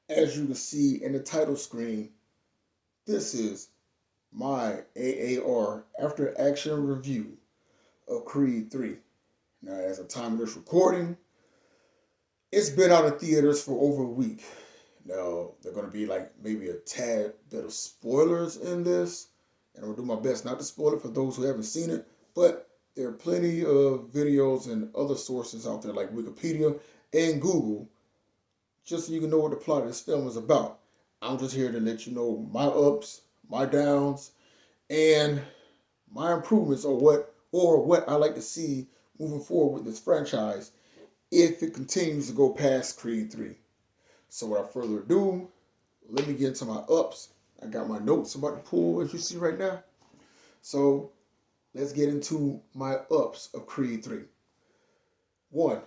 As you can see in the title screen, this is my AAR After Action Review of Creed 3. Now, as of time of this recording, it's been out in theaters for over a week. Now, they're going to be like maybe a tad bit of spoilers in this, and I'm going to do my best not to spoil it for those who haven't seen it, but there are plenty of videos and other sources out there like Wikipedia and Google, just so you can know what the plot of this film is about. I'm just here to let you know my ups, my downs, and my improvements or what I like to see moving forward with this franchise if it continues to go past Creed 3. So without further ado, let me get into my ups. I got my notes about the pool as you see right now. So let's get into my ups of Creed 3. 1.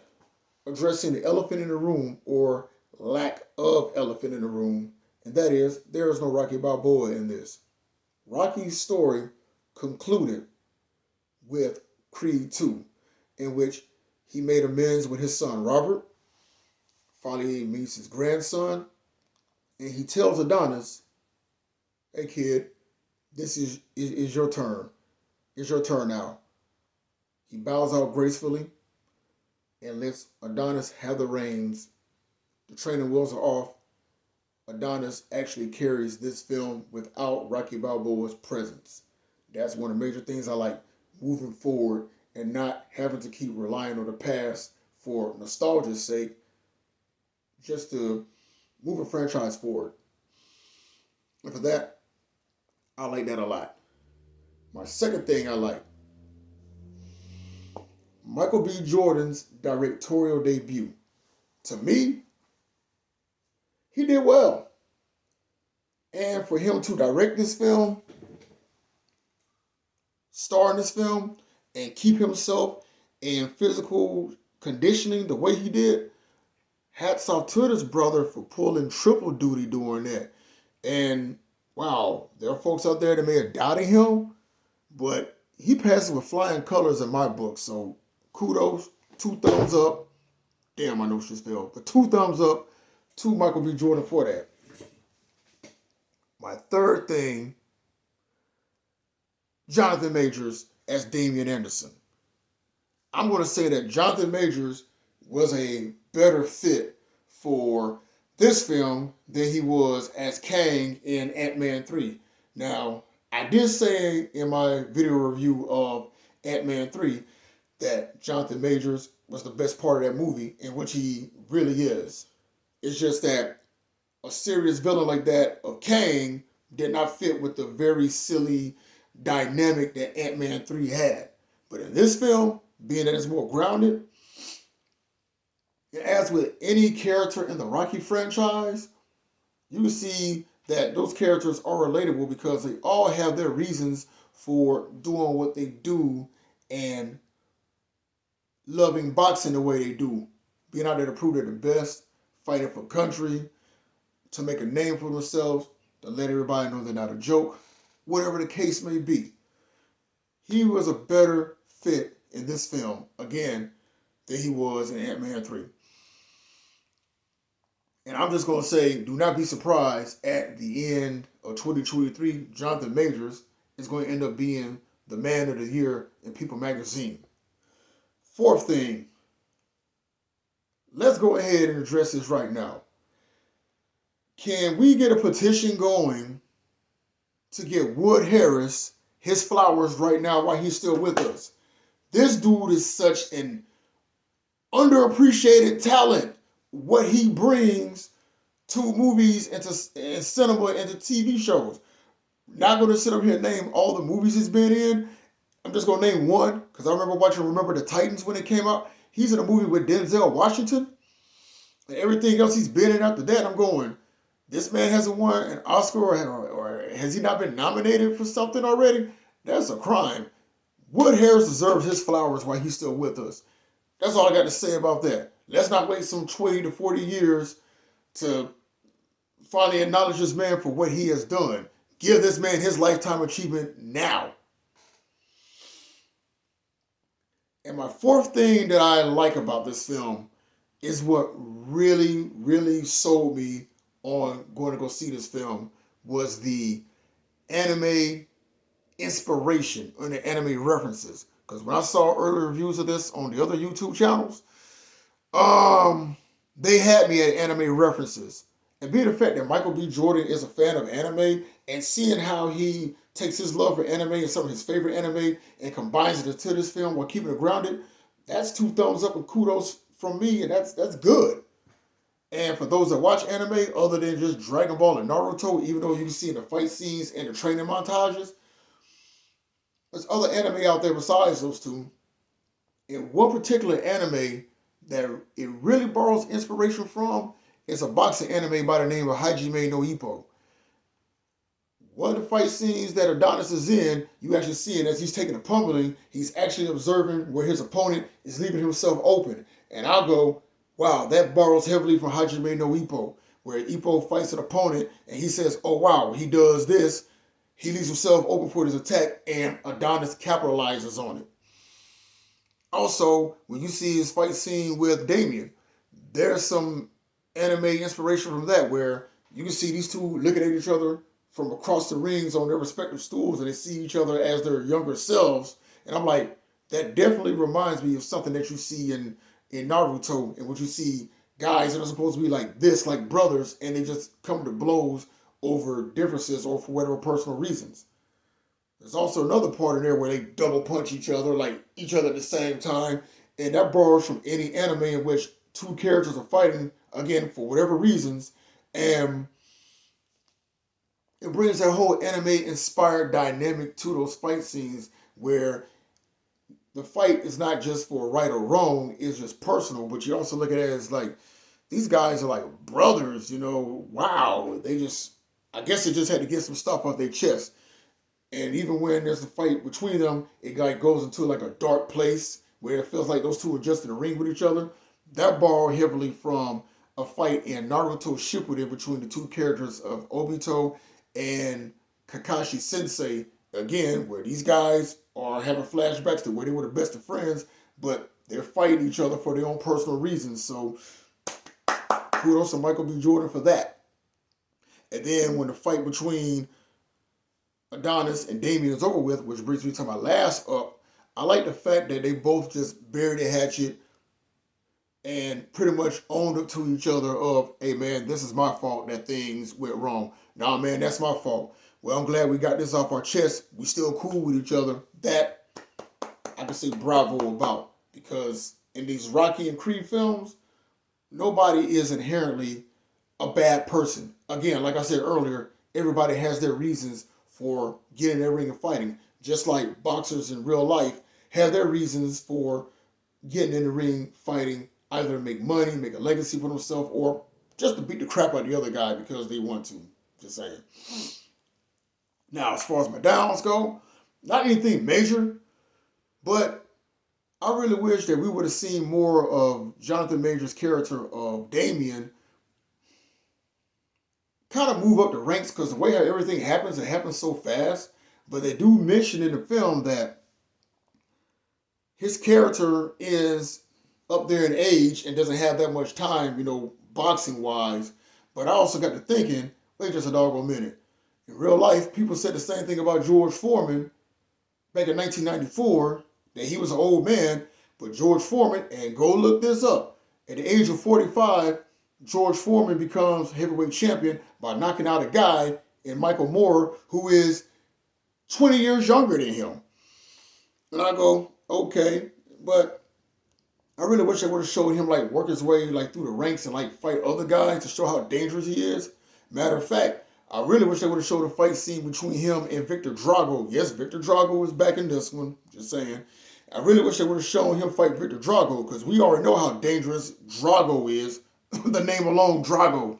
Addressing the elephant in the room or lack of elephant in the room, and that is there is no Rocky Balboa in this. Rocky's story concluded with Creed 2, in which he made amends with his son Robert. Finally, he meets his grandson, and he tells Adonis, "Hey kid, this is your turn. It's your turn now." He bows out gracefully and lets Adonis have the reins. The training wheels are off. Adonis actually carries this film without Rocky Balboa's presence. That's one of the major things I like moving forward and not having to keep relying on the past for nostalgia's sake, just to move a franchise forward. And for that, I like that a lot. My second thing I like, Michael B. Jordan's directorial debut. To me, he did well. And for him to direct this film, star in this film, and keep himself in physical conditioning the way he did, hats off to this brother for pulling triple duty doing that. And wow, there are folks out there that may have doubted him, but he passes with flying colors in my book. So kudos, 2 thumbs up. Damn, I know she spelled, but 2 thumbs up to Michael B. Jordan for that. My third thing, Jonathan Majors as Damian Anderson. I'm going to say that Jonathan Majors was a better fit for this film than he was as Kang in Ant-Man 3. Now, I did say in my video review of Ant-Man 3 that Jonathan Majors was the best part of that movie, in which he really is. It's just that a serious villain like that of Kang did not fit with the very silly dynamic that Ant-Man 3 had. But in this film, being that it's more grounded, and as with any character in the Rocky franchise, you see that those characters are relatable because they all have their reasons for doing what they do and loving boxing the way they do. Being out there to prove they're the best, fighting for country, to make a name for themselves, to let everybody know they're not a joke, whatever the case may be. He was a better fit in this film, again, than he was in Ant-Man 3. And I'm just going to say, do not be surprised at the end of 2023, Jonathan Majors is going to end up being the man of the year in People magazine. Fourth thing, let's go ahead and address this right now. Can we get a petition going to get Wood Harris his flowers right now while he's still with us? This dude is such an underappreciated talent. What he brings to movies and to cinema and to TV shows. Not going to sit up here and name all the movies he's been in. I'm just going to name one because I remember watching Remember the Titans when it came out. He's in a movie with Denzel Washington. And everything else he's been in after that, I'm going, this man hasn't won an Oscar or has he not been nominated for something already? That's a crime. Wood Harris deserves his flowers while he's still with us. That's all I got to say about that. Let's not wait some 20 to 40 years to finally acknowledge this man for what he has done. Give this man his lifetime achievement now. And my fourth thing that I like about this film is what really, really sold me on going to go see this film was the anime inspiration and the anime references. Because when I saw early reviews of this on the other YouTube channels, they had me at anime references. And being the fact that Michael B. Jordan is a fan of anime and seeing how he takes his love for anime and some of his favorite anime and combines it into this film while keeping it grounded, that's 2 thumbs up and kudos from me, and that's good. And for those that watch anime, other than just Dragon Ball and Naruto, even though you can see in the fight scenes and the training montages, there's other anime out there besides those 2. In one particular anime that it really borrows inspiration from is a boxing anime by the name of Hajime no Ippo. One of the fight scenes that Adonis is in, you actually see it as he's taking a pummeling, he's actually observing where his opponent is leaving himself open. And I'll go, wow, that borrows heavily from Hajime no Ippo, where Ippo fights an opponent and he says, oh wow, he does this, he leaves himself open for his attack, and Adonis capitalizes on it. Also, when you see his fight scene with Damien, there's some anime inspiration from that, where you can see these 2 looking at each other from across the rings on their respective stools, and they see each other as their younger selves. And I'm like, that definitely reminds me of something that you see in Naruto, and what you see guys that are supposed to be like this, like brothers, and they just come to blows over differences or for whatever personal reasons. There's also another part in there where they double punch each other, like each other at the same time, and that borrows from any anime in which 2 characters are fighting, again, for whatever reasons, and it brings that whole anime-inspired dynamic to those fight scenes where the fight is not just for right or wrong, it's just personal, but you also look at it as like, these guys are like brothers, wow, I guess they just had to get some stuff off their chest. And even when there's a fight between them, it like goes into like a dark place where it feels like those 2 are just in a ring with each other. That borrowed heavily from a fight in Naruto Shippuden between the 2 characters of Obito and Kakashi Sensei, again, where these guys are having flashbacks to where they were the best of friends, but they're fighting each other for their own personal reasons. So kudos to Michael B. Jordan for that. And then when the fight between Adonis and Damien is over with, which brings me to my last up, I like the fact that they both just buried the hatchet and pretty much owned up to each other of, hey man, this is my fault that things went wrong. Nah man, that's my fault. Well, I'm glad we got this off our chest. We still cool with each other. That I can say bravo about, because in these Rocky and Creed films, nobody is inherently a bad person. Again, like I said earlier, everybody has their reasons for getting in their ring and fighting. Just like boxers in real life have their reasons for getting in the ring, fighting, either to make money, make a legacy for themselves, or just to beat the crap out of the other guy because they want to. Just saying. Now, as far as my downs go, not anything major, but I really wish that we would have seen more of Jonathan Major's character of Damien kind of move up the ranks, because the way how everything happens, it happens so fast. But they do mention in the film that his character is up there in age and doesn't have that much time, boxing wise. But I also got to thinking, wait just a doggone minute. In real life, people said the same thing about George Foreman back in 1994, that he was an old man. But George Foreman, and go look this up, at the age of 45, George Foreman becomes heavyweight champion by knocking out a guy in Michael Moorer who is 20 years younger than him. And I go, okay, but I really wish I would have showed him like work his way like through the ranks and like fight other guys to show how dangerous he is. Matter of fact, I really wish I would have showed a fight scene between him and Victor Drago. Yes, Victor Drago is back in this one, just saying. I really wish I would have shown him fight Victor Drago, because we already know how dangerous Drago is. The name alone, Drago.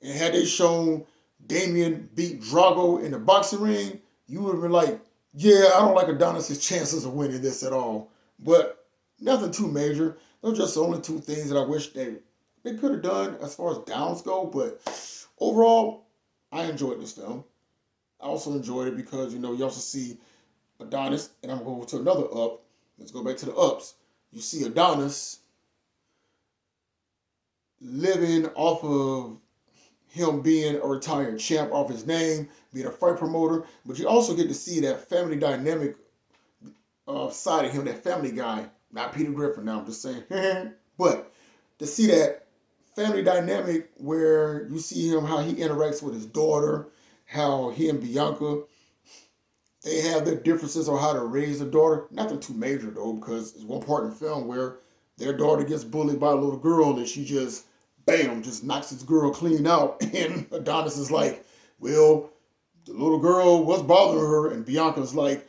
And had they shown Damien beat Drago in the boxing ring, you would have been like, yeah, I don't like Adonis' chances of winning this at all. But nothing too major. Those are just the only 2 things that I wish they could have done as far as downs go. But overall, I enjoyed this film. I also enjoyed it because, you also see Adonis, and I'm going to go to another up. Let's go back to the ups. You see Adonis living off of him being a retired champ off his name, being a fight promoter, but you also get to see that family dynamic side of him, that family guy, not Peter Griffin now, I'm just saying, but to see that family dynamic where you see him, how he interacts with his daughter, how he and Bianca, they have their differences on how to raise a daughter. Nothing too major though, because there's one part in the film where their daughter gets bullied by a little girl and she just, bam, just knocks this girl clean out. And Adonis is like, well, the little girl, what's bothering her? And Bianca's like,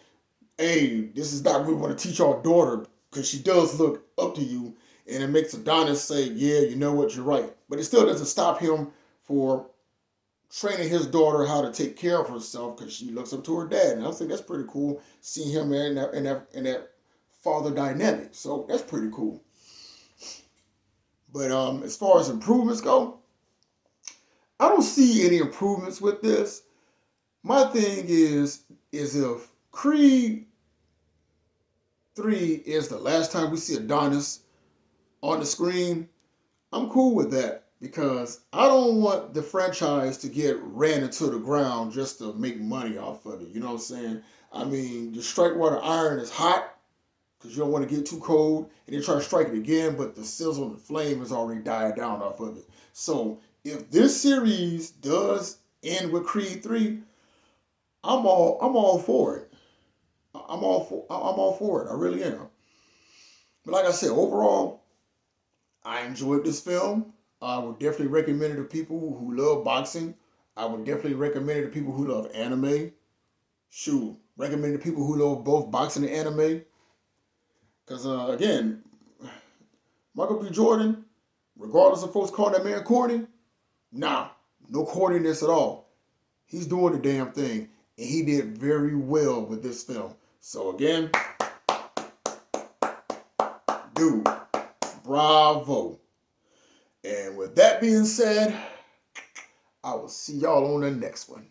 hey, this is not what we want to teach our daughter because she does look up to you. And it makes Adonis say, yeah, you know what, you're right. But it still doesn't stop him for training his daughter how to take care of herself because she looks up to her dad. And I think that's pretty cool, seeing him in that father dynamic. So that's pretty cool. But as far as improvements go, I don't see any improvements with this. My thing is if Creed 3 is the last time we see Adonis on the screen, I'm cool with that because I don't want the franchise to get ran into the ground just to make money off of it. You know what I'm saying? I mean, the strike while the iron is hot because you don't want to get too cold, and then try to strike it again, but the sizzle and the flame has already died down off of it. So if this series does end with Creed 3, I'm all for it. I'm all for it. I really am. But like I said, overall, I enjoyed this film. I would definitely recommend it to people who love boxing. I would definitely recommend it to people who love anime. Shoot, recommend it to people who love both boxing and anime. Because, again, Michael B. Jordan, regardless of folks calling that man corny, nah, no corniness at all. He's doing the damn thing. And he did very well with this film. So, again, dude, bravo. And with that being said, I will see y'all on the next one.